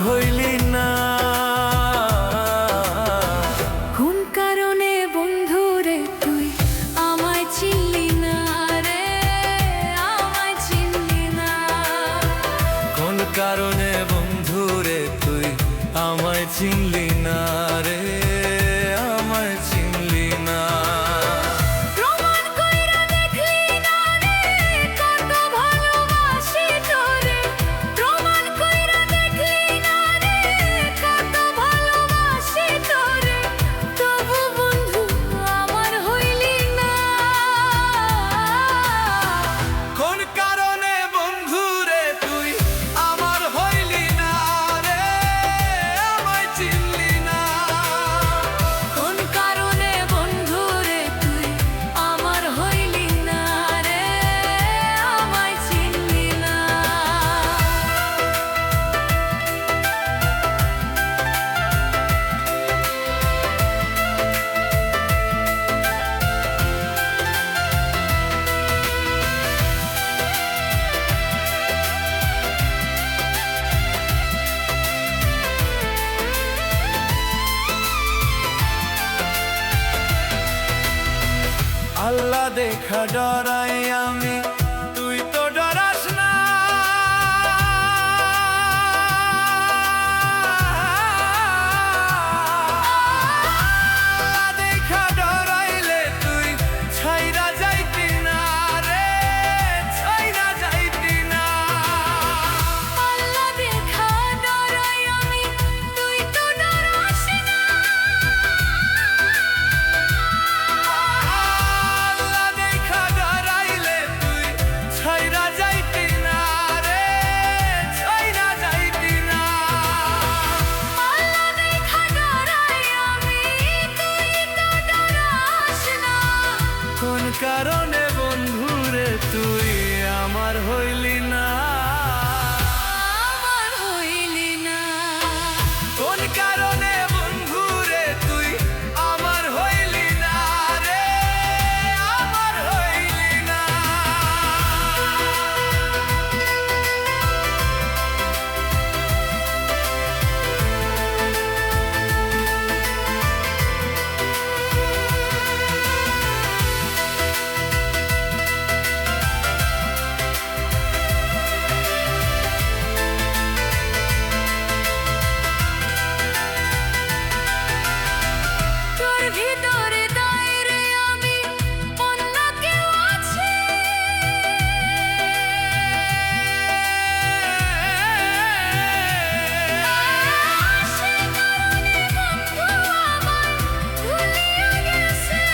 হইলি না। কোন কারণে বন্ধুরে তুই আমায় চিনলি না রে, আমায় চিনলি না। কোন কারণে বন্ধুরে তুই আমায় চিনলি না রে, আমায় চিনলি না। প্রমাণ কইরা দেখলি না রে, কত ভালোবাসি তোরে। প্রমাণ কইরা দেখলি না রে, কত ভালোবাসি তোরে। তবু বন্ধু আমার হইলি না। কোন কারণে বন্ধুরে তুই আমার হইলি না রে, আমায় চিনলি না। কোন কারণে বন্ধুরে তুই আমার হইলি না রে, আমায় চিনলি না। আল্লাহ দেখা ডরাই আমি, তুই তো ডরাস না। আল্লাহ দেখা ডরাইলে তুই ছাইরা যাইতি না রে, ছাইরা যাইতি না। আল্লাহ দেখা ডরাই আমি, তুই তো ডরাস না। আল্লাহ দেখা ডরাইলে তুই ছাইরা যাইতি না রে, ছাইরা যাইতি না। আল্লাহ দেখা ডরাই আমি, তুই তো ডরাস না। কোন কারণে বন্ধুরে তুই আমার হইলি না, আমার হইলি না। কোন কারণে বন্ধুরে তুই আমার হইলি না রে, আমার হইলি না। তোর ভিতরে দাঁড়িয়ে আমি অন্য কেউ আছে। সে কারণে বন্ধু আমায় ভুলিয়া গেছে,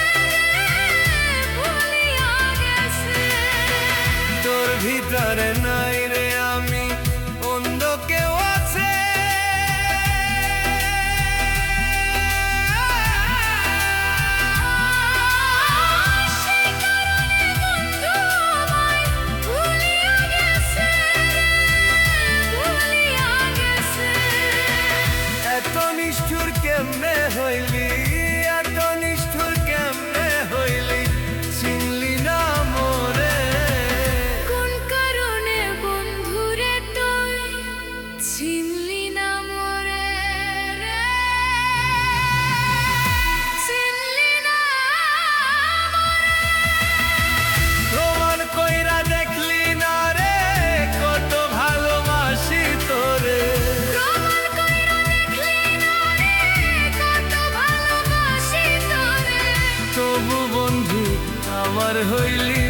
ভুলিয়া গেছে। তোর ভিতরে নাই রে আমি, অন্ধ কেউ আছে। সে কারণে বন্ধু আমায় ভুলিয়া গেছে, ভুলিয়া গেছে। এত নিষ্ঠুর কেমনে হইলি, এত নিষ্ঠুর কেমনে হইলি, চিনলি না মোরে। কোন কারণে বন্ধুরে তুই চিনলি না মোরে রে, চিনলি না মোরে। প্রমাণ কইরা দেখলি না রে, কত ভালোবাসি তোরে। প্রমাণ কইরা দেখলি না রে, কত ভালোবাসি তোরে। তবু বন্ধু আমার হইলি